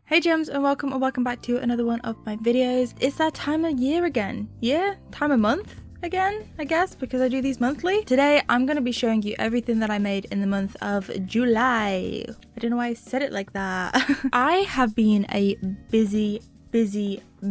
Hey gems, and welcome back to another one of my videos. It's that time of year again. Time of month again, I guess, because I do these monthly. Today I'm going to be showing you everything that I made in the month of July. I don't know why I said it like that. I have been a busy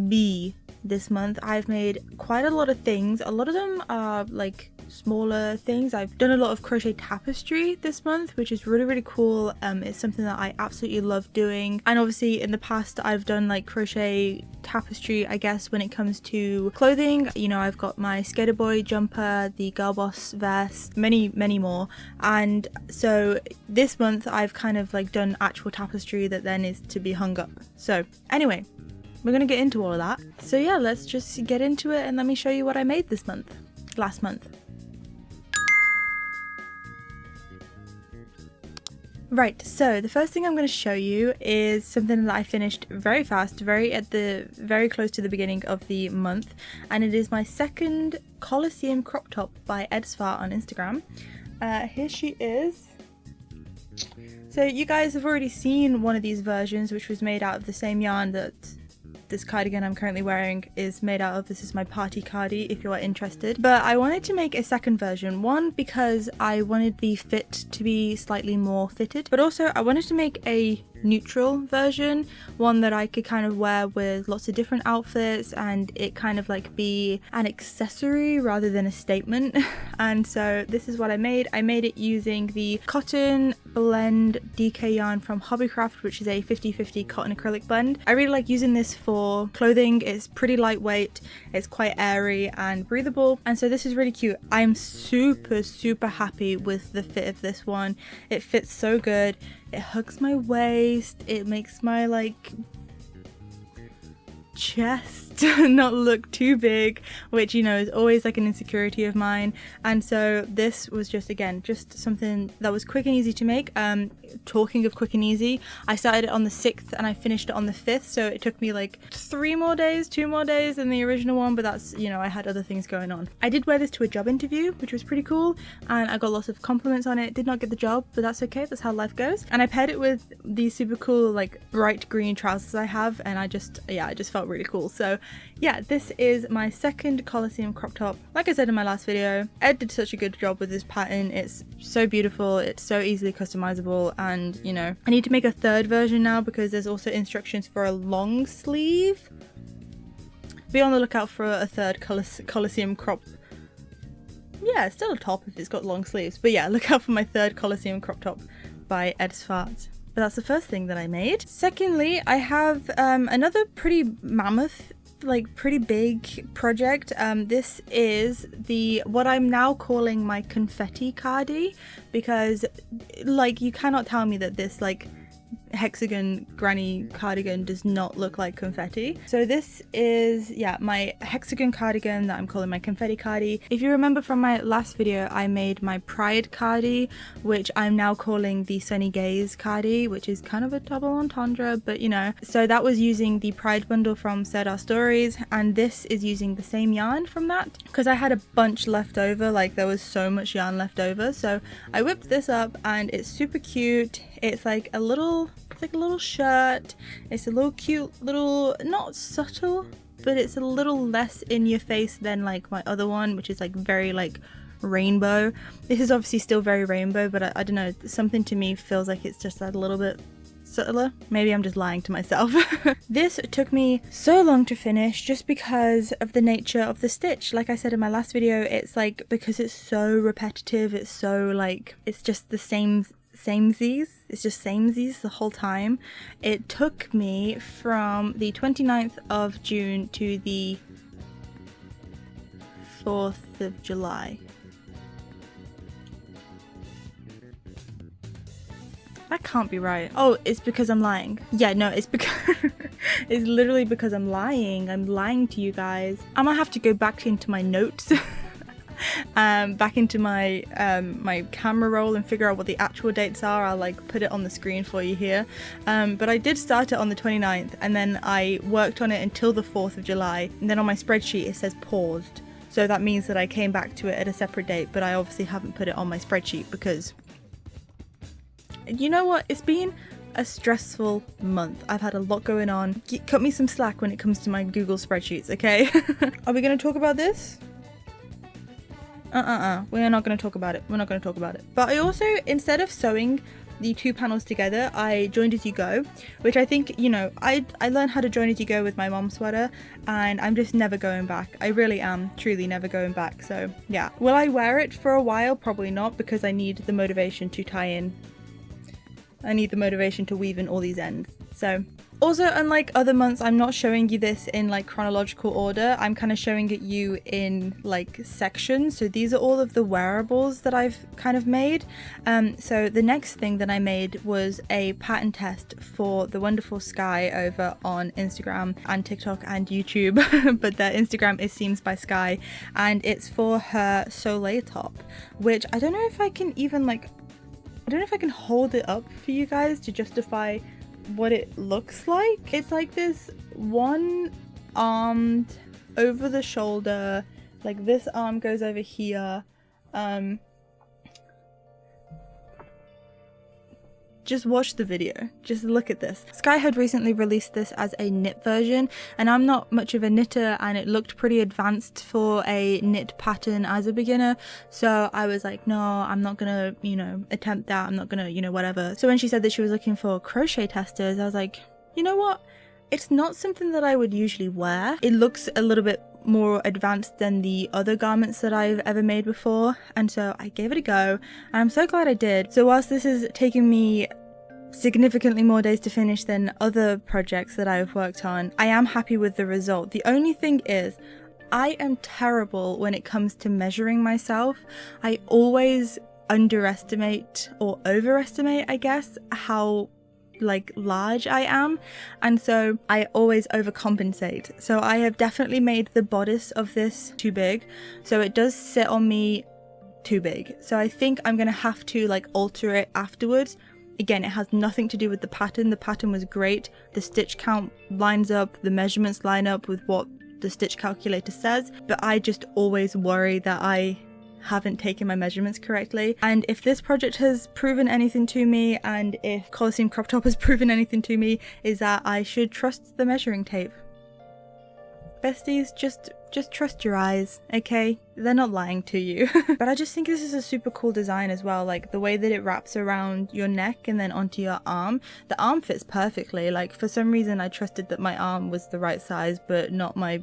bee this month. I've made quite a lot of things. A lot of them are like smaller things. I've done a lot of crochet tapestry this month, which is really cool. It's something that I absolutely love doing, and obviously in the past I've done like crochet tapestry, I guess, when it comes to clothing. You know, I've got my skater boy jumper, the girl boss vest, many more, and so this month I've kind of like done actual tapestry that then is to be hung up. So anyway, we're gonna get into all of that. So yeah, let's just get into it and let me show you what I made last month. Right, so the first thing I'm going to show you is something that I finished very fast, very close to the beginning of the month, and it is my second Colosseum crop top by Edsfart on Instagram. Here she is. So you guys have already seen one of these versions, which was made out of the same yarn that this cardigan I'm currently wearing is made out of. This is my party cardi if you are interested. But I wanted to make a second version. One, because I wanted the fit to be slightly more fitted, but also I wanted to make a neutral version, one that I could kind of wear with lots of different outfits and it kind of like be an accessory rather than a statement. And so this is what I made. I made it using the cotton blend DK yarn from Hobbycraft, which is a 50/50 cotton acrylic blend. I really like using this for clothing. It's pretty lightweight, it's quite airy and breathable, and so this is really cute. I'm super happy with the fit of this one. It fits so good. It hugs my waist, it makes my like chest not look too big, which, you know, is always like an insecurity of mine. And so this was just, again, just something that was quick and easy to make. Talking of quick and easy, I started it on the 6th and I finished it on the 5th, so it took me like 2 more days than the original one, but that's, you know, I had other things going on. I did wear this to a job interview, which was pretty cool, and I got lots of compliments on it. Did not get the job, but that's okay, that's how life goes. And I paired it with these super cool like bright green trousers I have, and I just felt really cool. So yeah, this is my second Colosseum crop top. Like I said in my last video, Ed did such a good job with this pattern. It's so beautiful, it's so easily customizable, and you know, I need to make a third version now because there's also instructions for a long sleeve. Be on the lookout for a third Colosseum crop. Yeah, it's still a top if it's got long sleeves, but yeah, look out for my third Colosseum crop top by Edsfart. But that's the first thing that I made. Secondly, I have another pretty mammoth, like pretty big project. This is what I'm now calling my Confetti Cardi, because like you cannot tell me that this like hexagon granny cardigan does not look like confetti. So this is, yeah, my hexagon cardigan that I'm calling my Confetti Cardi. If you remember from my last video, I made my Pride Cardi, which I'm now calling the Sunny Gaze Cardi, which is kind of a double entendre, but you know. So that was using the Pride bundle from Serdar Stories, and this is using the same yarn from that because I had a bunch left over. Like there was so much yarn left over, so I whipped this up and it's super cute. It's like a little shirt. It's a little cute, little, not subtle, but it's a little less in your face than like my other one, which is like very like rainbow. This is obviously still very rainbow, but I don't know, something to me feels like it's just that a little bit subtler. Maybe I'm just lying to myself. This took me so long to finish just because of the nature of the stitch. Like I said in my last video, it's like, because it's so repetitive, it's so like, it's just the samesies. It's just samesies the whole time. It took me from the 29th of June to the 4th of July. That can't be right. Oh, it's because I'm lying. Yeah, no, it's because it's literally because I'm lying. I'm lying to you guys. I might have to go back into my notes. Back into my my camera roll and figure out what the actual dates are. I'll like put it on the screen for you here, but I did start it on the 29th and then I worked on it until the 4th of July, and then on my spreadsheet it says paused, so that means that I came back to it at a separate date, but I obviously haven't put it on my spreadsheet because, you know what, it's been a stressful month. I've had a lot going on. Cut me some slack when it comes to my Google spreadsheets, okay? Are we going to talk about this? We're not going to talk about it. We're not going to talk about it. But I also, instead of sewing the two panels together, I joined as you go, which I think, you know, I learned how to join as you go with my mom's sweater, and I'm just never going back. I really am truly never going back. So yeah, will I wear it for a while? Probably not, because I need the motivation to tie in. I need the motivation to weave in all these ends. So also, unlike other months, I'm not showing you this in like chronological order. I'm kind of showing it you in like sections. So these are all of the wearables that I've kind of made. So the next thing that I made was a pattern test for the wonderful Sky over on Instagram and TikTok and YouTube. But their Instagram is Seams by Sky, and it's for her Soleil top, which I don't know if I can even like, I don't know if I can hold it up for you guys to justify what it looks like. It's like this one armed over the shoulder, like this arm goes over here. Just watch the video, just look at this. Sky had recently released this as a knit version, and I'm not much of a knitter, and it looked pretty advanced for a knit pattern as a beginner, so I was like, no, I'm not gonna, you know, attempt that. I'm not gonna, you know, whatever. So when she said that she was looking for crochet testers, I was like, you know what, it's not something that I would usually wear. It looks a little bit more advanced than the other garments that I've ever made before, and so I gave it a go, and I'm so glad I did. So whilst this is taking me significantly more days to finish than other projects that I've worked on, I am happy with the result. The only thing is, I am terrible when it comes to measuring myself. I always underestimate or overestimate, I guess, how like large I am, and so I always overcompensate. So I have definitely made the bodice of this too big, so it does sit on me too big. So I think I'm gonna have to like alter it afterwards. Again, it has nothing to do with the pattern. The pattern was great. The stitch count lines up, the measurements line up with what the stitch calculator says, but I just always worry that I haven't taken my measurements correctly. And if this project has proven anything to me, and if Colosseum Crop Top has proven anything to me, is that I should trust the measuring tape. Besties, just trust your eyes, okay? They're not lying to you. But I just think this is a super cool design as well, like the way that it wraps around your neck and then onto your arm. The arm fits perfectly. Like for some reason I trusted that my arm was the right size, but not my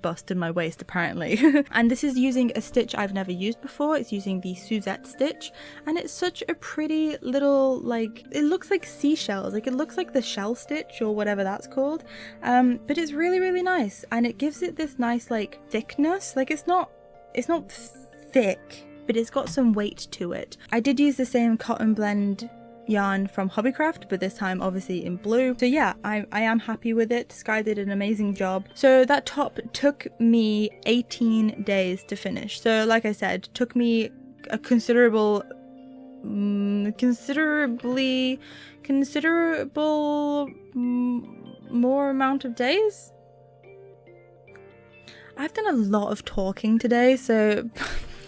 bust and my waist apparently. And this is using a stitch I've never used before. It's using the Suzette stitch, and it's such a pretty little, like, it looks like seashells, like it looks like the shell stitch or whatever that's called, but it's really, really nice, and it gives it this nice like thickness. Like it's not thick, but it's got some weight to it. I did use the same cotton blend yarn from Hobbycraft, but this time obviously in blue. So yeah, I am happy with it. Sky did an amazing job. So that top took me 18 days to finish. So like I said, took me a considerable more amount of days. I've done a lot of talking today, so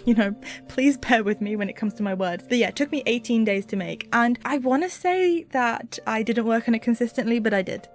you know, please bear with me when it comes to my words. But yeah, it took me 18 days to make, and I want to say that I didn't work on it consistently, but I did.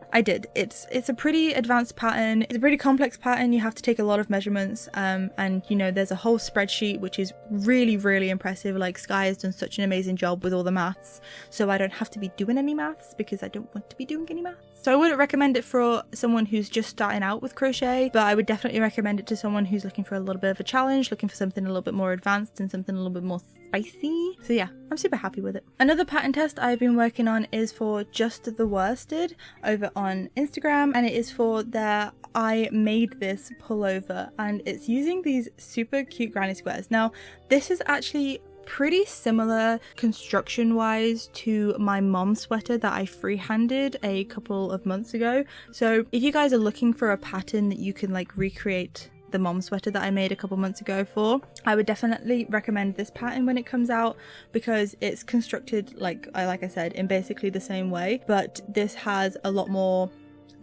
It's a pretty advanced pattern. It's a pretty complex pattern. You have to take a lot of measurements, and you know, there's a whole spreadsheet, which is really, really impressive. Like Sky has done such an amazing job with all the maths, so I don't have to be doing any maths because I don't want to be doing any maths. So I wouldn't recommend it for someone who's just starting out with crochet, but I would definitely recommend it to someone who's looking for a little bit of a challenge, looking for something a little bit more advanced and something a little bit more spicy. So yeah, I'm super happy with it. Another pattern test I've been working on is for Just the Worsted over on Instagram, and it is for their I Made This pullover, and it's using these super cute granny squares. Now this is actually pretty similar construction wise to my mom's sweater that I freehanded a couple of months ago. So if you guys are looking for a pattern that you can like recreate the mom sweater that I made a couple months ago for, I would definitely recommend this pattern when it comes out, because it's constructed like I said in basically the same way, but this has a lot more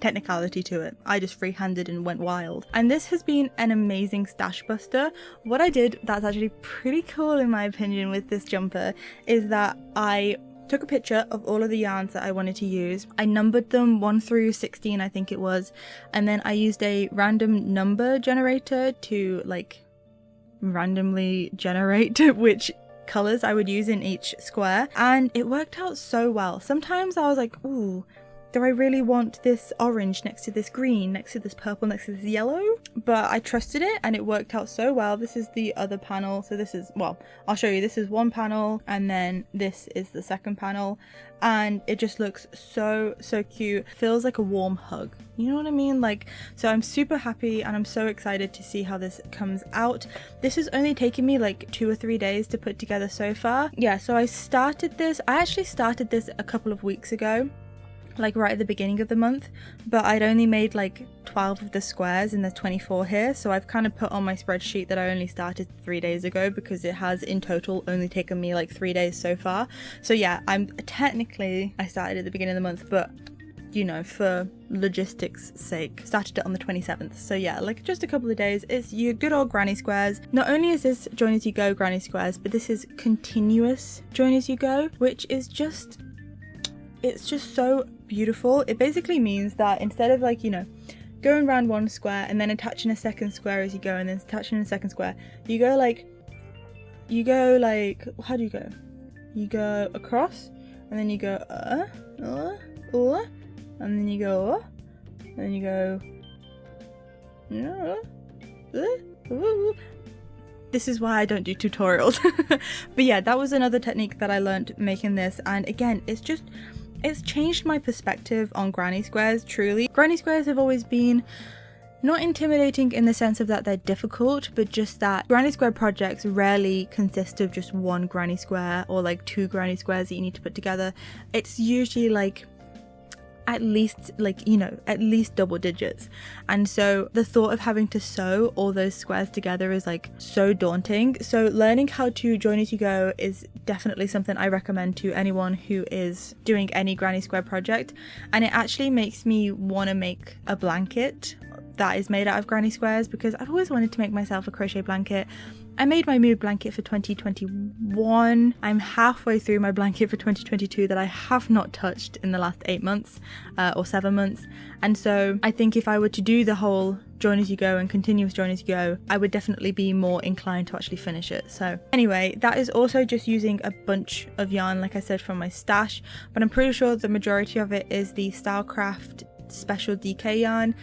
technicality to it. I just freehanded and went wild, and this has been an amazing stash buster. What I did that's actually pretty cool in my opinion with this jumper is that I took a picture of all of the yarns that I wanted to use. I numbered them 1 through 16, I think it was, and then I used a random number generator to like randomly generate which colors I would use in each square, and it worked out so well. Sometimes I was like, ooh, do I really want this orange next to this green, next to this purple, next to this yellow? But I trusted it and it worked out so well. This is the other panel. So this is, well, I'll show you. This is one panel and then this is the second panel. And it just looks so, so cute. Feels like a warm hug. You know what I mean? Like, so I'm super happy and I'm so excited to see how this comes out. This has only taken me like 2 or 3 days to put together so far. Yeah, so I actually started this a couple of weeks ago, like right at the beginning of the month, but I'd only made like 12 of the squares and there's 24 here, so I've kind of put on my spreadsheet that I only started 3 days ago because it has in total only taken me like 3 days so far. So yeah, I started at the beginning of the month, but you know, for logistics sake, started it on the 27th. So yeah, like just a couple of days. It's your good old granny squares. Not only is this join as you go granny squares, but this is continuous join as you go, which is just, it's just so beautiful. It basically means that instead of like, you know, going around one square and then attaching a second square as you go and then attaching a second square, you go like, how do you go? You go across and then you go and then you go and then you go This is why I don't do tutorials. But yeah, that was another technique that I learned making this, and again, it's changed my perspective on granny squares, truly. Granny squares have always been not intimidating in the sense of that they're difficult, but just that granny square projects rarely consist of just one granny square or like 2 granny squares that you need to put together. It's usually like at least like, you know, at least double digits, and so the thought of having to sew all those squares together is like so daunting. So learning how to join as you go is definitely something I recommend to anyone who is doing any granny square project, and it actually makes me want to make a blanket that is made out of granny squares because I've always wanted to make myself a crochet blanket. I made my mood blanket for 2021. I'm halfway through my blanket for 2022 that I have not touched in the last 8 months or 7 months. And so I think if I were to do the whole join as you go and continuous join as you go, I would definitely be more inclined to actually finish it. So anyway, that is also just using a bunch of yarn, like I said, from my stash, but I'm pretty sure the majority of it is the Stylecraft special DK yarn,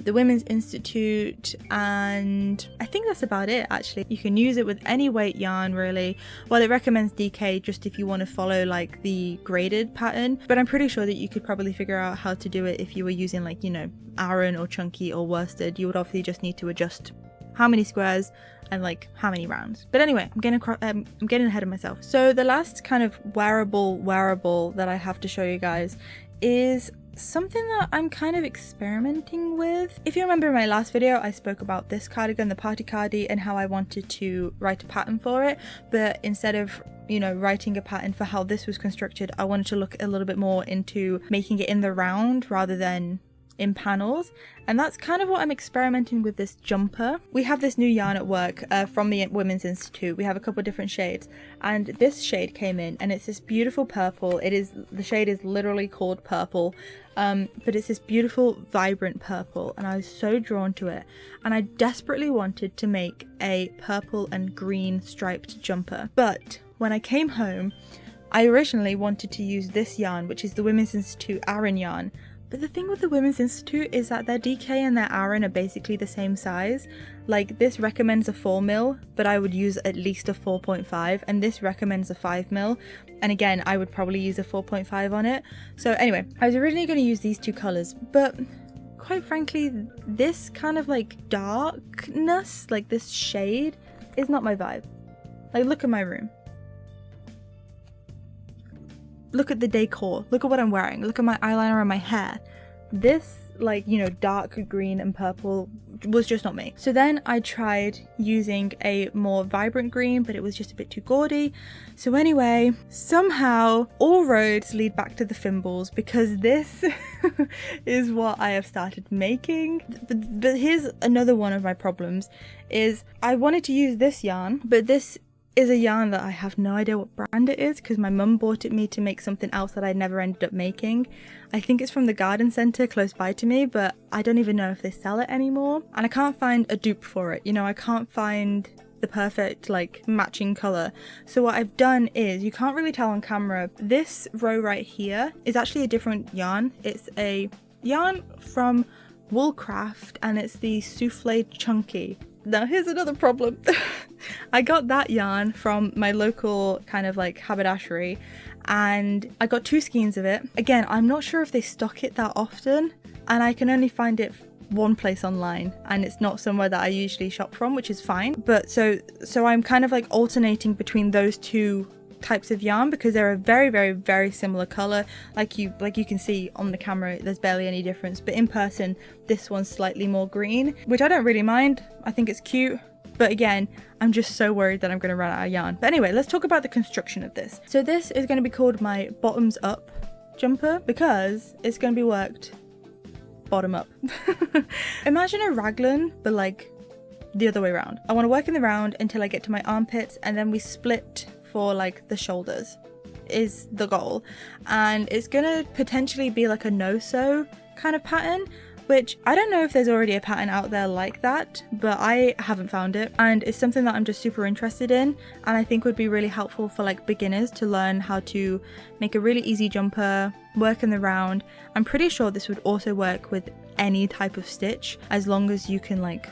the Women's Institute, and I think that's about it actually. You can use it with any weight yarn really. Well, it recommends DK just if you want to follow like the graded pattern, but I'm pretty sure that you could probably figure out how to do it if you were using like, you know, Aran or Chunky or worsted. You would obviously just need to adjust how many squares and like how many rounds. But anyway, I'm getting ahead of myself. So the last kind of wearable that I have to show you guys is something that I'm kind of experimenting with. If you remember in my last video, I spoke about this cardigan, the party cardi, and how I wanted to write a pattern for it, but instead of, you know, writing a pattern for how this was constructed, I wanted to look a little bit more into making it in the round rather than in panels, and that's kind of what I'm experimenting with this jumper. We have this new yarn at work from the Women's Institute. We have a couple of different shades, and this shade came in and it's this beautiful purple. The shade is literally called purple, but it's this beautiful vibrant purple, and I was so drawn to it, and I desperately wanted to make a purple and green striped jumper. But when I came home, I originally wanted to use this yarn, which is the Women's Institute Aran yarn. But the thing with the Women's Institute is that their DK and their Aran are basically the same size. Like, this recommends a 4mm, but I would use at least a 4.5, and this recommends a 5mm. And again, I would probably use a 4.5 on it. So anyway, I was originally going to use these 2 colours, but quite frankly, this kind of like darkness, like this shade, is not my vibe. Like, look at my room. Look at the decor, look at what I'm wearing, look at my eyeliner and my hair. This, like, you know, dark green and purple was just not me. So then I tried using a more vibrant green, but it was just a bit too gaudy. So anyway, somehow all roads lead back to the thimbles, because this is what I have started making. But here's another one of my problems, is I wanted to use this yarn, but this is a yarn that I have no idea what brand it is because my mum bought it me to make something else that I never ended up making. I think it's from the garden centre close by to me, but I don't even know if they sell it anymore. And I can't find a dupe for it. You know, I can't find the perfect like matching colour. So what I've done is, you can't really tell on camera, this row right here is actually a different yarn. It's a yarn from Woolcraft and it's the Souffle Chunky. Now here's another problem. I got that yarn from my local kind of like haberdashery and I got 2 skeins of it. Again, I'm not sure if they stock it that often and I can only find it one place online and it's not somewhere that I usually shop from, which is fine. But so I'm kind of like alternating between those 2 types of yarn because they're a very similar color. Like you can see on the camera, there's barely any difference, but in person this one's slightly more green, which I don't really mind. I think it's cute, but again, I'm just so worried that I'm going to run out of yarn. But anyway, let's talk about the construction of this. So this is going to be called my bottoms up jumper because it's going to be worked bottom up. Imagine a raglan but like the other way around. I want to work in the round until I get to my armpits and then we split for like the shoulders is the goal, and it's gonna potentially be like a no-sew kind of pattern, which I don't know if there's already a pattern out there like that, but I haven't found it, and it's something that I'm just super interested in and I think would be really helpful for like beginners to learn how to make a really easy jumper, work in the round. I'm pretty sure this would also work with any type of stitch as long as you can like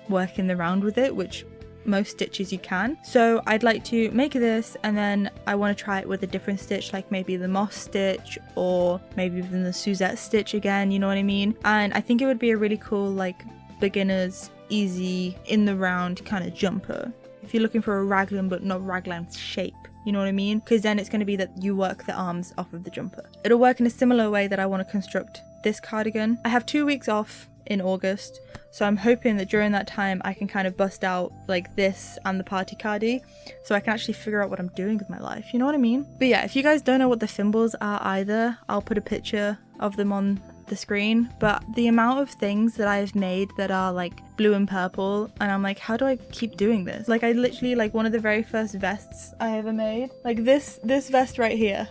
work in the round with it, which most stitches you can. So I'd like to make this and then I want to try it with a different stitch, like maybe the moss stitch or maybe even the Suzette stitch again, you know what I mean? And I think it would be a really cool like beginner's easy in the round kind of jumper if you're looking for a raglan but not raglan shape, you know what I mean? Because then it's going to be that you work the arms off of the jumper. It'll work in a similar way that I want to construct this cardigan. I have 2 weeks off in August, so I'm hoping that during that time I can kind of bust out like this and the party cardi so I can actually figure out what I'm doing with my life, you know what I mean? But yeah, if you guys don't know what the thimbles are either, I'll put a picture of them on the screen. But the amount of things that I've made that are like blue and purple, and I'm like, how do I keep doing this? Like I literally, like one of the very first vests I ever made, like this vest right here.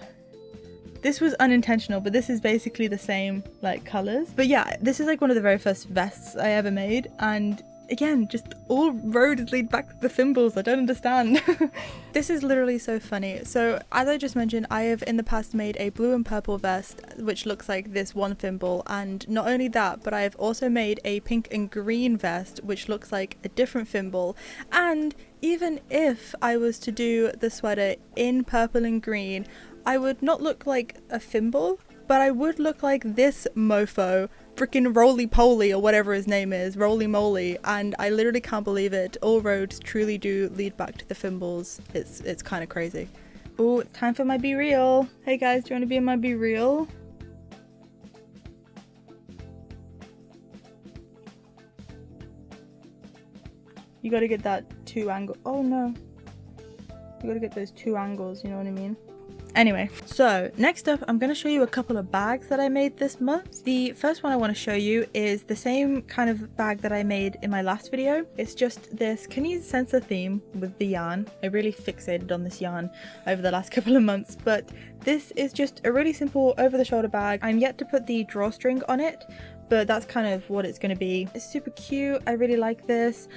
This was unintentional, but this is basically the same like colors. But yeah, this is like one of the very first vests I ever made, and again, just all roads lead back to the thimbles. I don't understand. This is literally so funny. So as I just mentioned, I have in the past made a blue and purple vest which looks like this one thimble, and not only that, but I have also made a pink and green vest which looks like a different thimble. And even if I was to do the sweater in purple and green, I would not look like a thimble, but I would look like this mofo, freaking Roly Poly or whatever his name is, Roly Moly, and I literally can't believe it. All roads truly do lead back to the thimbles. It's kind of crazy. Oh, it's time for my Be Real. Hey guys, do you want to be in my Be Real? You gotta get that 2 angle. Oh no. You gotta get those 2 angles, you know what I mean? Anyway, so next up I'm going to show you a couple of bags that I made this month. The first one I want to show you is the same kind of bag that I made in my last video. It's just this, can you sense the theme with the yarn? I really fixated on this yarn over the last couple of months, but this is just a really simple over the shoulder bag. I'm yet to put the drawstring on it, but that's kind of what it's going to be. It's super cute. I really like this.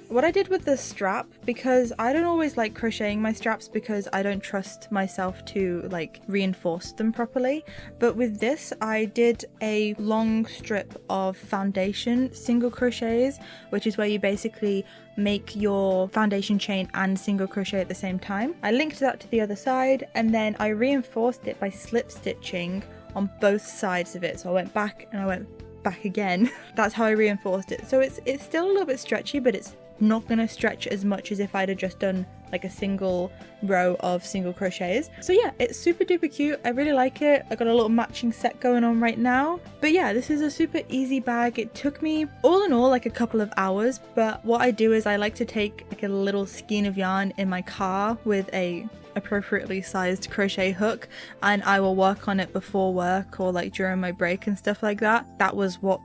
What I did with the strap, because I don't always like crocheting my straps because I don't trust myself to like reinforce them properly, but with this I did a long strip of foundation single crochets, which is where you basically make your foundation chain and single crochet at the same time. I linked that to the other side and then I reinforced it by slip stitching on both sides of it. So I went back and I went back again. That's how I reinforced it. So it's still a little bit stretchy, but it's not gonna stretch as much as if I'd have just done like a single row of single crochets. So yeah, it's super duper cute. I really like it. I got a little matching set going on right now. But yeah, this is a super easy bag. It took me all in all like a couple of hours, but what I do is I like to take like a little skein of yarn in my car with a appropriately sized crochet hook, and I will work on it before work or like during my break and stuff like that. That was what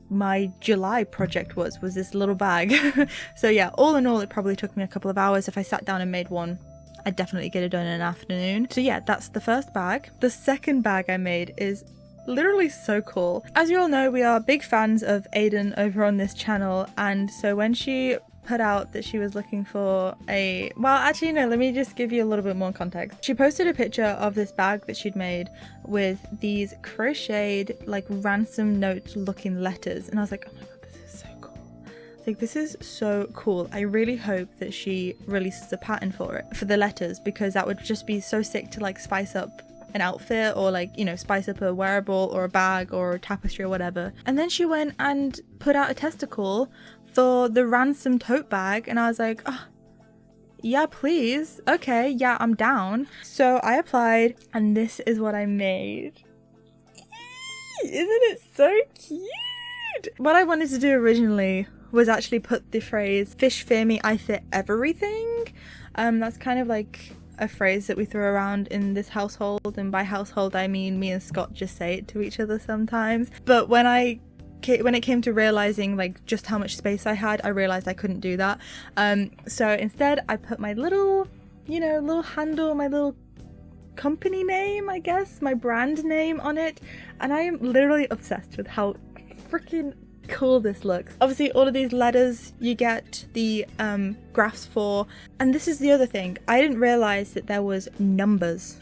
my July project was this little bag. So yeah, all in all, it probably took me a couple of hours. If I sat down and made one, I'd definitely get it done in an afternoon. So yeah, that's the first bag. The second bag I made is literally so cool. As you all know, we are big fans of Aiden over on this channel, and so when she put out that she was looking for a, well, actually no, let me just give you a little bit more context. She posted a picture of this bag that she'd made with these crocheted like ransom note looking letters, and I was like, oh my god, this is so cool. Like, this is so cool. I really hope that she releases a pattern for it, for the letters, because that would just be so sick to like spice up an outfit, or like, you know, spice up a wearable or a bag or a tapestry or whatever. And then she went and put out a testicle for the Ransom Tote Bag, and I was like, oh, yeah, please. Okay, yeah, I'm down. So I applied, and this is what I made. Isn't it so cute? What I wanted to do originally was actually put the phrase, "Fish fear me, I fear everything." That's kind of like a phrase that we throw around in this household, and by household I mean me and Scott just say it to each other sometimes. But when it came to realizing like just how much space I had, I realized I couldn't do that. So instead I put my little, you know, little handle, my little company name, I guess, my brand name on it, and I am literally obsessed with how freaking cool this looks. Obviously all of these letters you get the graphs for, and this is the other thing, I didn't realize that there was numbers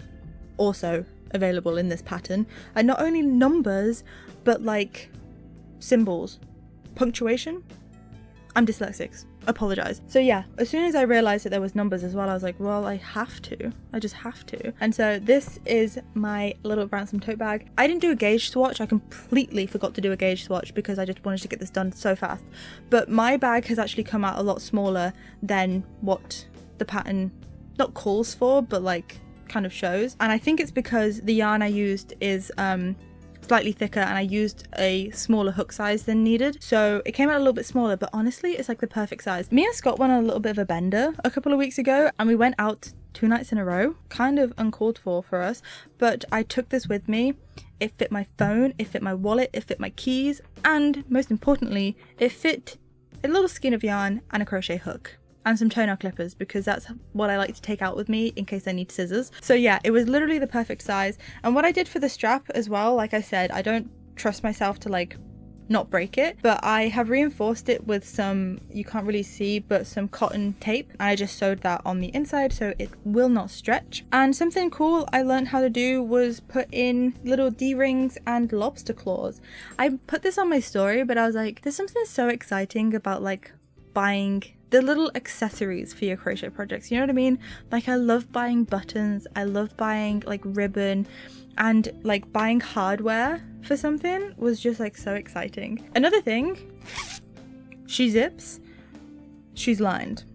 also available in this pattern, and not only numbers but like symbols, punctuation. I'm dyslexic, apologize. So yeah, as soon as I realized that there was numbers as well, I was like, well, I just have to. And so this is my little Ransom tote bag. I didn't do a gauge swatch. I completely forgot to do a gauge swatch because I just wanted to get this done so fast. But my bag has actually come out a lot smaller than what the pattern not calls for, but like kind of shows. And I think it's because the yarn I used is slightly thicker, and I used a smaller hook size than needed, so it came out a little bit smaller, but honestly it's like the perfect size. Me and Scott went on a little bit of a bender a couple of weeks ago, and we went out 2 nights in a row, kind of uncalled for us, but I took this with me. It fit my phone, it fit my wallet, it fit my keys, and most importantly it fit a little skein of yarn and a crochet hook and some toenail clippers, because that's what I like to take out with me in case I need scissors. So yeah, it was literally the perfect size. And what I did for the strap as well, like I said, I don't trust myself to like not break it, but I have reinforced it with some, you can't really see, but some cotton tape, and I just sewed that on the inside so it will not stretch. And something cool I learned how to do was put in little D-rings and lobster claws. I put this on my story, but I was like, there's something so exciting about like buying the little accessories for your crochet projects, you know what I mean? Like, I love buying buttons, I love buying like ribbon, and like buying hardware for something was just like so exciting. Another thing, she zips, she's lined.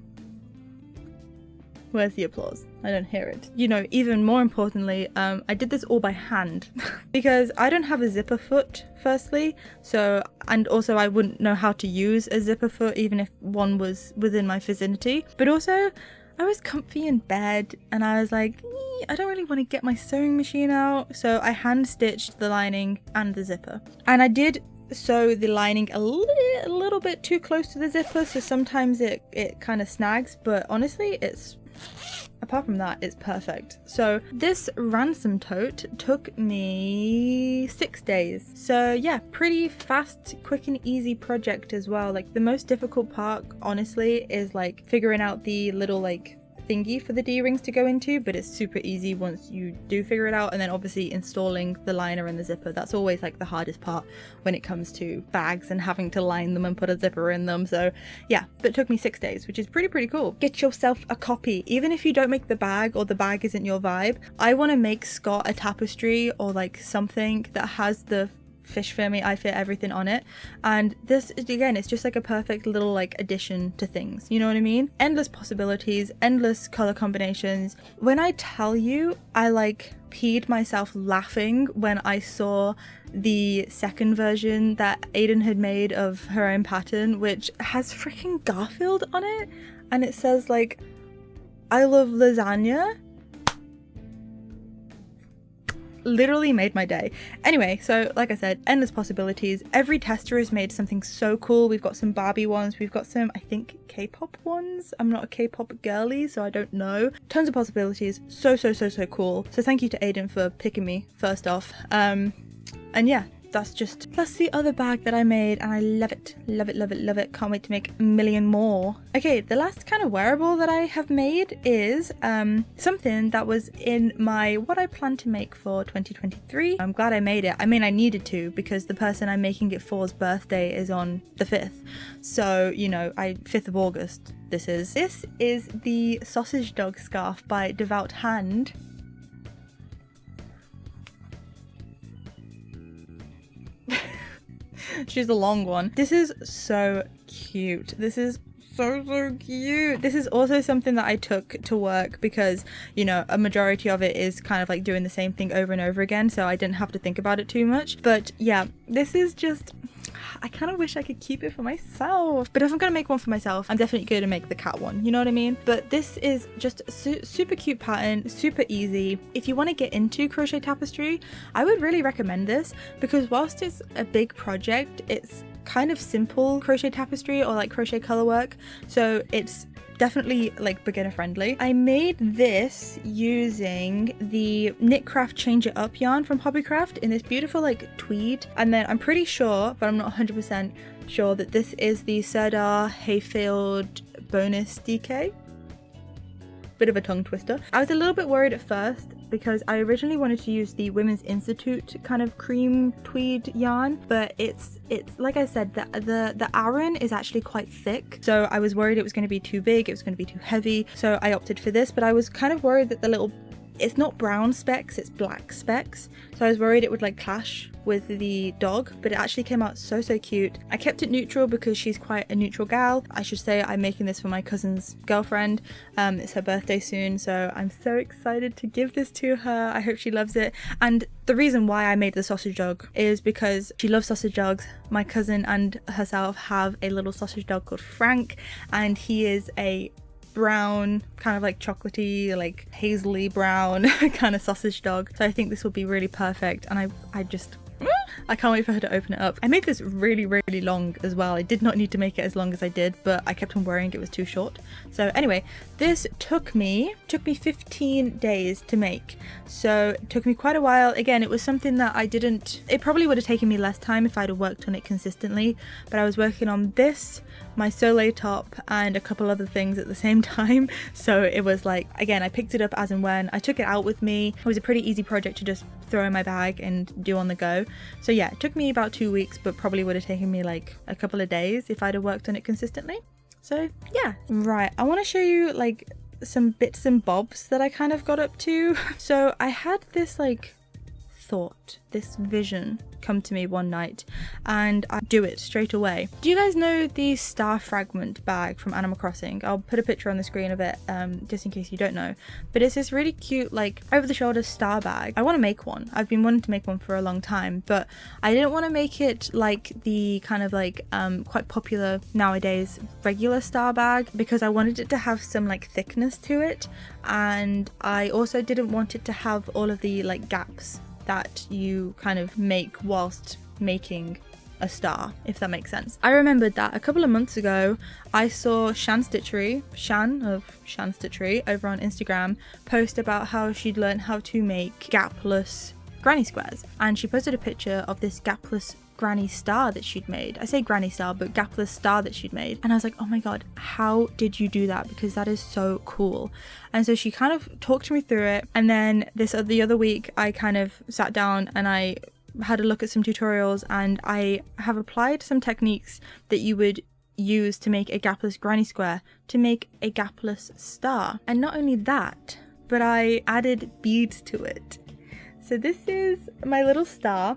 Where's the applause? I don't hear it. You know, even more importantly, I did this all by hand because I don't have a zipper foot, firstly, so, and also I wouldn't know how to use a zipper foot even if one was within my vicinity. But also, I was comfy in bed and I was like, I don't really want to get my sewing machine out, so I hand stitched the lining and the zipper. And I did sew the lining a little bit too close to the zipper, so sometimes it kind of snags, but honestly apart from that, it's perfect. So this ransom tote took me 6 days. So yeah, pretty fast, quick and easy project as well. Like, the most difficult part, honestly, is like figuring out the little like thingy for the D-rings to go into, but it's super easy once you do figure it out. And then obviously installing the liner and the zipper, that's always like the hardest part when it comes to bags and having to line them and put a zipper in them. So yeah, but it took me 6 days, which is pretty cool. Get yourself a copy, even if you don't make the bag or the bag isn't your vibe. I want to make Scott a tapestry or like something that has the fish fear me, I fear everything on it, and this again, it's just like a perfect little like addition to things, you know what I mean? Endless possibilities, endless color combinations. When I tell you, I like peed myself laughing when I saw the second version that Aiden had made of her own pattern, which has freaking Garfield on it, and it says like, I love lasagna. literally made my day. Anyway, so like I said, endless possibilities. Every tester has made something so cool. We've got some Barbie ones, we've got some, I think, K-pop ones. I'm not a K-pop girly, so I don't know. Tons of possibilities. So cool. So thank you to Aiden for picking me first off. And yeah, that's the other bag that I made, and I love it. Can't wait to make a million more. Okay, the last kind of wearable that I have made is something that was in my what I plan to make for 2023. I'm glad I made it. I mean, I needed to, because the person I'm making it for's birthday is on the 5th, so you know, 5th of August this is the sausage dog scarf by Devout Hand. She's a long one. This is so cute. This is so cute. This is also something that I took to work because, you know, a majority of it is kind of like doing the same thing over and over again, so I didn't have to think about it too much. But yeah, this is just, I kind of wish I could keep it for myself, but if I'm gonna make one for myself, I'm definitely going to make the cat one, you know what I mean? But this is just a super cute pattern, super easy. If you want to get into crochet tapestry, I would really recommend this, because whilst it's a big project, it's kind of simple crochet tapestry or like crochet color work, so it's definitely like beginner friendly. I made this using the Knitcraft Change It Up yarn from Hobbycraft in this beautiful like tweed, and then I'm pretty sure, but I'm not 100% sure, that this is the Serdar Hayfield bonus DK. Bit of a tongue twister. I was a little bit worried at first because I originally wanted to use the Women's Institute kind of cream tweed yarn, but it's like I said, the Aran is actually quite thick, so I was worried it was going to be too big, it was going to be too heavy, so I opted for this. But I was kind of worried that the little, it's not brown specks, it's black specks, so I was worried it would like clash with the dog, but it actually came out so cute. I kept it neutral because she's quite a neutral gal. I should say I'm making this for my cousin's girlfriend. It's her birthday soon, so I'm so excited to give this to her. I hope she loves it. And the reason why I made the sausage dog is because she loves sausage dogs. My cousin and herself have a little sausage dog called Frank, and he is a brown, kind of like chocolatey, like hazily brown kind of sausage dog, so I think this will be really perfect. And I can't wait for her to open it up. I made this really long as well. I did not need to make it as long as I did, but I kept on worrying it was too short. So anyway, this took me 15 days to make, so it took me quite a while. Again, it was something that it probably would have taken me less time if I'd have worked on it consistently, but I was working on this, my Soleil top, and a couple other things at the same time, so it was like, again, I picked it up as and when. I took it out with me. It was a pretty easy project to just throw in my bag and do on the go. So yeah, it took me about 2 weeks, but probably would have taken me like a couple of days if I'd have worked on it consistently. So yeah, right, I want to show you like some bits and bobs that I kind of got up to. So I had this like thought, this vision come to me one night, and I do it straight away. Do you guys know the star fragment bag from Animal Crossing? I'll put a picture on the screen of it just in case you don't know, but it's this really cute like over the shoulder star bag. I want to make one. I've been wanting to make one for a long time, but I didn't want to make it like the kind of like quite popular nowadays regular star bag, because I wanted it to have some like thickness to it, and I also didn't want it to have all of the like gaps that you kind of make whilst making a star, if that makes sense. I remembered that a couple of months ago I saw Shan of Shan Stitchery over on Instagram post about how she'd learned how to make gapless granny squares, and she posted a picture of this gapless granny star that she'd made. I say granny star, but gapless star that she'd made, and I was like, oh my god, how did you do that? Because that is so cool. And so she kind of talked me through it, and then the other week I kind of sat down and I had a look at some tutorials, and I have applied some techniques that you would use to make a gapless granny square to make a gapless star. And not only that, but I added beads to it. So this is my little star.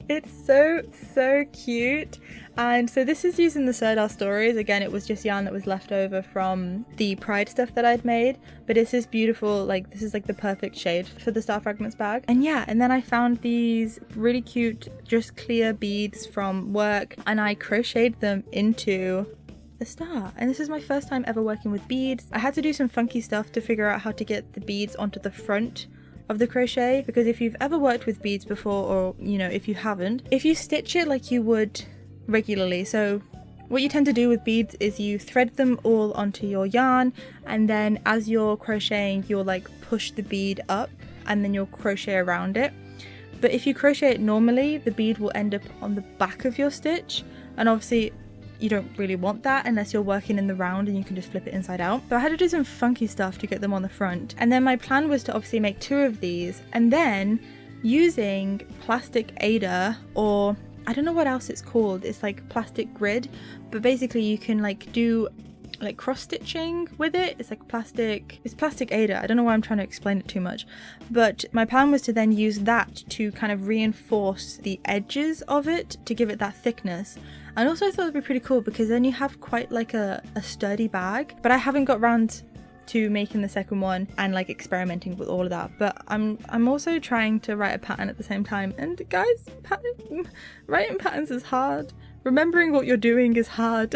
It's so cute. And so this is using the Serdar Stories. Again, it was just yarn that was left over from the Pride stuff that I'd made, but it's this beautiful, like, this is like the perfect shade for the star fragments bag. And yeah, and then I found these really cute just clear beads from work, and I crocheted them into the star. And this is my first time ever working with beads. I had to do some funky stuff to figure out how to get the beads onto the front of the crochet, because if you've ever worked with beads before, or you know, if you haven't, if you stitch it like you would regularly, so what you tend to do with beads is you thread them all onto your yarn, and then as you're crocheting you'll like push the bead up and then you'll crochet around it. But if you crochet it normally, the bead will end up on the back of your stitch, and obviously you don't really want that unless you're working in the round and you can just flip it inside out. So I had to do some funky stuff to get them on the front, and then my plan was to obviously make 2 of these, and then using plastic Aida, or I don't know what else it's called, it's like plastic grid, but basically you can like do like cross stitching with it. It's like plastic Aida. I don't know why I'm trying to explain it too much, but my plan was to then use that to kind of reinforce the edges of it to give it that thickness. And also I thought it'd be pretty cool because then you have quite like a sturdy bag. But I haven't got round to making the second one and like experimenting with all of that, but I'm also trying to write a pattern at the same time, and guys, writing patterns is hard. Remembering what you're doing is hard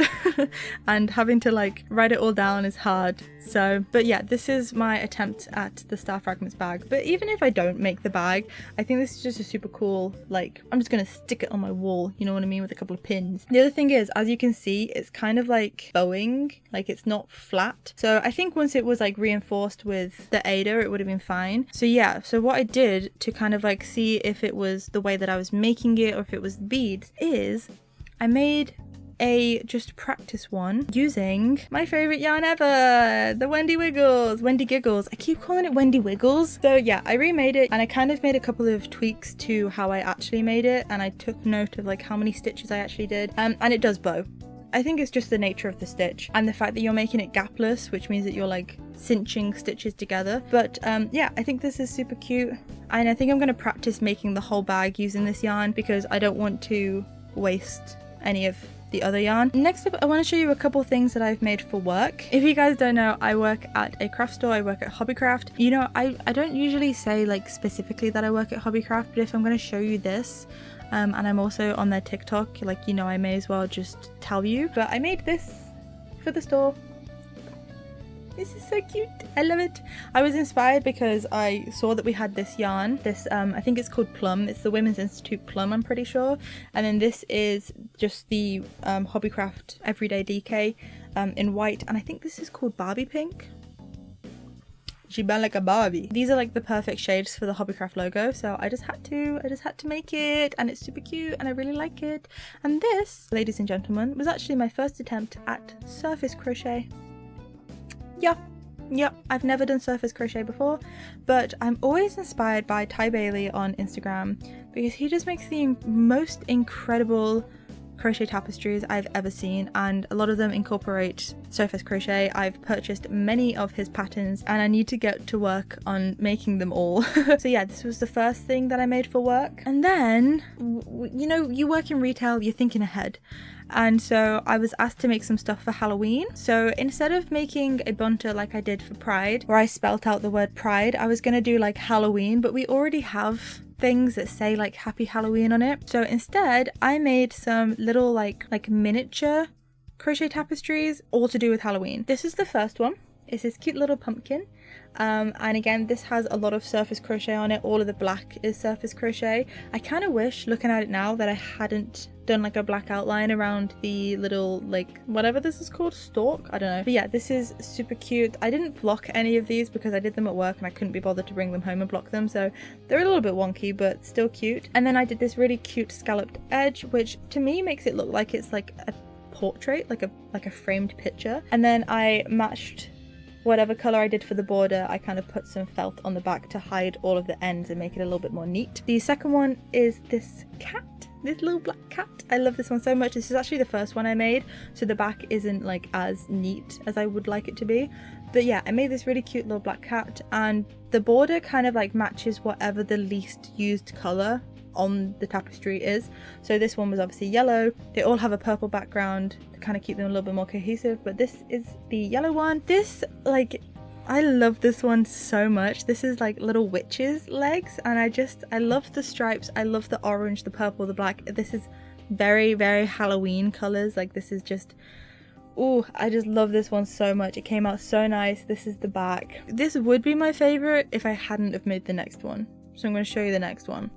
and having to like write it all down is hard. So, but yeah, this is my attempt at the Star Fragments bag. But even if I don't make the bag, I think this is just a super cool, like, I'm just gonna stick it on my wall, you know what I mean, with a couple of pins. The other thing is, as you can see, it's kind of like bowing, like it's not flat. So I think once it was like reinforced with the Aida, it would have been fine. So yeah, so what I did to kind of like see if it was the way that I was making it or if it was beads is I made a just practice one using my favorite yarn ever, the Wendy Giggles. I keep calling it Wendy Wiggles. So yeah, I remade it and I kind of made a couple of tweaks to how I actually made it, and I took note of like how many stitches I actually did, and it does bow. I think it's just the nature of the stitch and the fact that you're making it gapless, which means that you're like cinching stitches together. But yeah, I think this is super cute, and I think I'm going to practice making the whole bag using this yarn because I don't want to waste any of the other yarn. Next up, I want to show you a couple things that I've made for work. If you guys don't know, I work at a craft store. I work at Hobbycraft. You know, I don't usually say like specifically that I work at Hobbycraft, but if I'm going to show you this, and I'm also on their TikTok, like, you know, I may as well just tell you. But I made this for the store. This is so cute. I love it. I was inspired because I saw that we had this yarn. This, I think it's called Plum. It's the Women's Institute Plum, I'm pretty sure. And then this is just the Hobbycraft Everyday DK in white. And I think this is called Barbie Pink. She been like a Barbie. These are like the perfect shades for the Hobbycraft logo. So I just had to make it, and it's super cute and I really like it. And this, ladies and gentlemen, was actually my first attempt at surface crochet. Yep, I've never done surface crochet before, but I'm always inspired by Ty Bailey on Instagram because he just makes the most incredible crochet tapestries I've ever seen, and a lot of them incorporate surface crochet. I've purchased many of his patterns and I need to get to work on making them all. So yeah, this was the first thing that I made for work. And then, you know, you work in retail, you're thinking ahead. And so I was asked to make some stuff for Halloween. So instead of making a bunter like I did for Pride, where I spelt out the word Pride, I was going to do like Halloween, but we already have things that say like Happy Halloween on it. So instead I made some little like miniature crochet tapestries all to do with Halloween. This is the first one. It's this cute little pumpkin. And again, this has a lot of surface crochet on it. All of the black is surface crochet. I kind of wish, looking at it now, that I hadn't done like a black outline around the little, like, whatever this is called, stalk, I don't know. But yeah, this is super cute. I didn't block any of these because I did them at work and I couldn't be bothered to bring them home and block them, so they're a little bit wonky but still cute. And then I did this really cute scalloped edge, which to me makes it look like it's like a portrait, like a framed picture. And then I matched whatever color I did for the border. I kind of put some felt on the back to hide all of the ends and make it a little bit more neat. The second one is this cat, this little black cat. I love this one so much. This is actually the first one I made, so the back isn't like as neat as I would like it to be. But yeah, I made this really cute little black cat, and the border kind of like matches whatever the least used color on the tapestry is. So this one was obviously yellow. They all have a purple background to kind of keep them a little bit more cohesive, but this is the yellow one. This, like, I love this one so much. This is like little witches legs, and I love the stripes. I love the orange, the purple, the black. This is very, very Halloween colors. Like, this is just Oh, I just love this one so much. It came out so nice. This is the back. This would be my favorite if I hadn't have made the next one. So I'm going to show you the next one.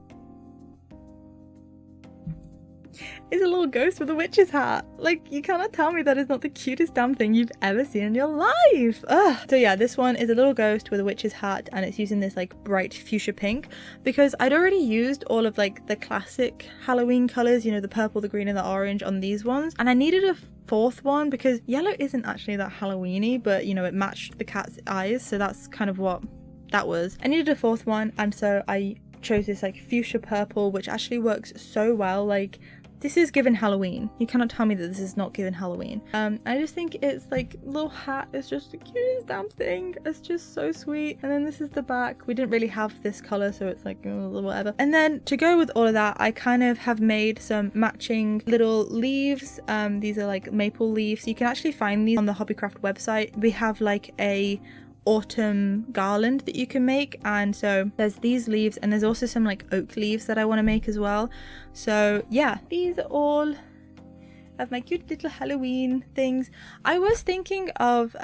It's a little ghost with a witch's hat. Like, you cannot tell me that is not the cutest damn thing you've ever seen in your life. Ugh. So yeah, this one is a little ghost with a witch's hat, and it's using this like bright fuchsia pink because I'd already used all of like the classic Halloween colors, you know, the purple, the green and the orange on these ones, and I needed a fourth one because yellow isn't actually that Halloweeny, but you know, it matched the cat's eyes, so that's kind of what that was. I needed a fourth one, and so I chose this like fuchsia purple, which actually works so well. Like, this is given Halloween. You cannot tell me that this is not given Halloween. I just think it's like little hat is just the cutest damn thing. It's just so sweet. And then this is the back. We didn't really have this color, so it's like whatever. And then to go with all of that, I kind of have made some matching little leaves. These are like maple leaves. You can actually find these on the Hobbycraft website. We have like a autumn garland that you can make, and so there's these leaves, and there's also some like oak leaves that I want to make as well. So yeah, these are all of my cute little Halloween things. I was thinking of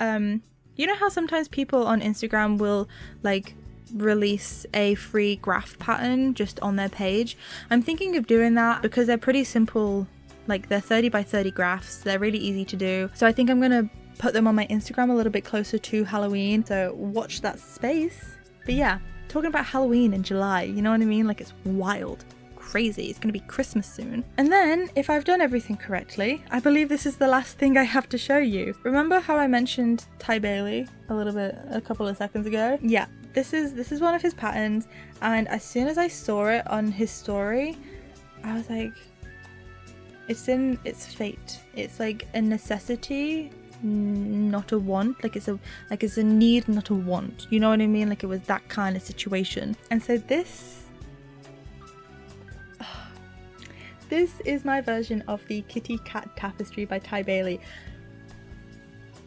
you know how sometimes people on Instagram will like release a free graph pattern just on their page? I'm thinking of doing that because they're pretty simple. Like, they're 30 by 30 graphs, they're really easy to do, so I think I'm gonna put them on my Instagram a little bit closer to Halloween, so watch that space. But yeah, talking about Halloween in July, you know what I mean? Like, it's wild, crazy. It's gonna be Christmas soon. And then, if I've done everything correctly, I believe this is the last thing I have to show you. Remember how I mentioned Ty Bailey a couple of seconds ago? Yeah, this is one of his patterns, and as soon as I saw it on his story, I was like, it's fate. It's like a necessity, not a want. Like, it's a need, not a want, you know what I mean? Like, it was that kind of situation. And so this is my version of the Kitty Cat Tapestry by Ty Bailey.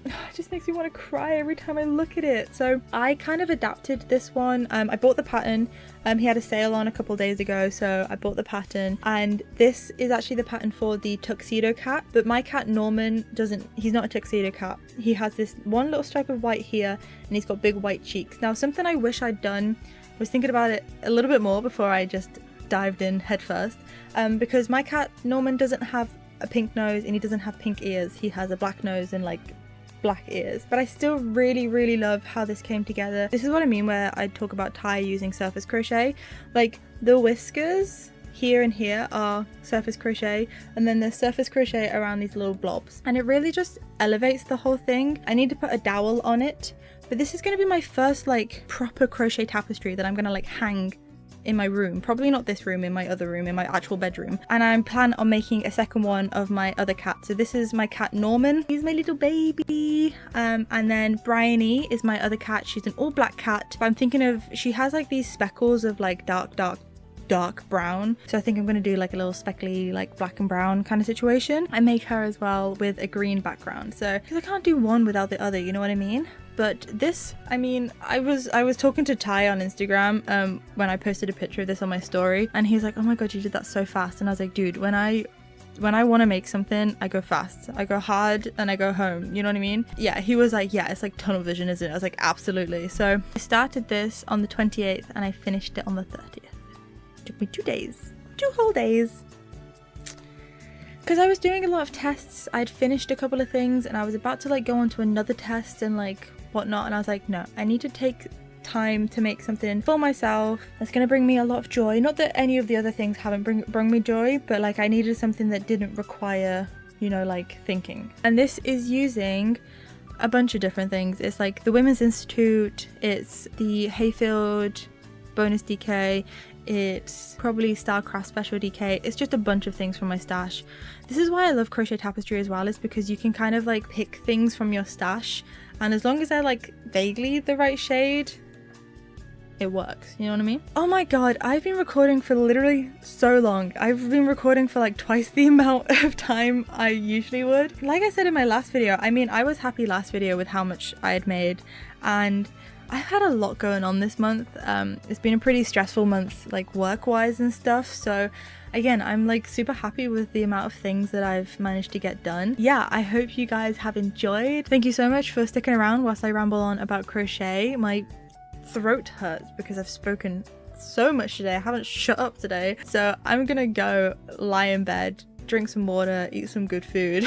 It just makes me want to cry every time I look at it. So I kind of adapted this one. I bought the pattern. He had a sale on a couple days ago, so I bought the pattern, and this is actually the pattern for the tuxedo cat. But my cat Norman he's not a tuxedo cat. He has this one little stripe of white here, and he's got big white cheeks. Now, something I wish I'd done, I was thinking about it a little bit more before I just dived in head first, because my cat Norman doesn't have a pink nose and he doesn't have pink ears. He has a black nose and like black ears, but I still really love how this came together. This is what I mean where I talk about Ty using surface crochet. Like, the whiskers here and here are surface crochet, and then there's surface crochet around these little blobs, and it really just elevates the whole thing. I need to put a dowel on it, but this is going to be my first like proper crochet tapestry that I'm going to like hang in my room. Probably not this room, in my other room, in my actual bedroom. And I'm planning on making a second one of my other cat. So this is my cat Norman. He's my little baby. And then Bryony is my other cat. She's an all black cat. But I'm thinking of, she has like these speckles of like dark brown. So I think I'm going to do like a little speckly like black and brown kind of situation. I make her as well with a green background. So, because I can't do one without the other, you know what I mean? But this, I mean, I was talking to Ty on Instagram when I posted a picture of this on my story, and he's like, oh my god, you did that so fast. And I was like, dude, when I want to make something, I go fast. I go hard and I go home, you know what I mean? Yeah, he was like, yeah, it's like tunnel vision, isn't it? I was like, absolutely. So I started this on the 28th and I finished it on the 30th. It took me 2 whole days. Because I was doing a lot of tests. I'd finished a couple of things and I was about to like go on to another test and like whatnot, and I was like, no, I need to take time to make something for myself that's going to bring me a lot of joy. Not that any of the other things haven't bring me joy, but like I needed something that didn't require, you know, like thinking. And this is using a bunch of different things. It's like the Women's Institute, it's the Hayfield bonus DK, it's probably Starcraft special DK. It's just a bunch of things from my stash. This is why I love crochet tapestry as well, is because you can kind of like pick things from your stash, and as long as they're like vaguely the right shade, it works, you know what I mean? Oh my god, I've been recording for literally so long. I've been recording for like twice the amount of time I usually would. Like I said in my last video, I mean, I was happy last video with how much I had made, and I've had a lot going on this month. It's been a pretty stressful month, like work-wise and stuff, so again, I'm like super happy with the amount of things that I've managed to get done. Yeah, I hope you guys have enjoyed. Thank you so much for sticking around whilst I ramble on about crochet. My throat hurts because I've spoken so much today. I haven't shut up today, so I'm gonna go lie in bed, drink some water, eat some good food,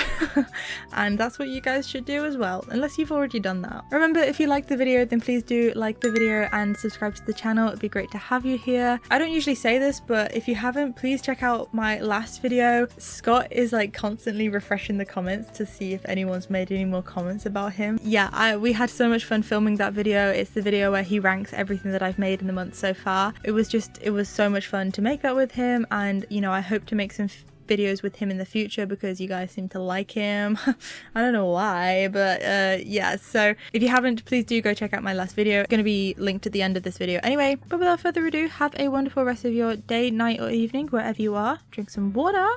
and that's what you guys should do as well, unless you've already done that. Remember, if you liked the video, then please do like the video and subscribe to the channel. It'd be great to have you here. I don't usually say this, but if you haven't, please check out my last video. Scott is like constantly refreshing the comments to see if anyone's made any more comments about him. Yeah, we had so much fun filming that video. It's the video where he ranks everything that I've made in the month so far. It was so much fun to make that with him, and you know, I hope to make some videos with him in the future because you guys seem to like him. I don't know why, but yeah, so if you haven't, please do go check out my last video. It's going to be linked at the end of this video anyway. But without further ado, have a wonderful rest of your day, night or evening, wherever you are. Drink some water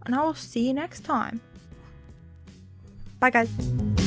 and I will see you next time. Bye guys.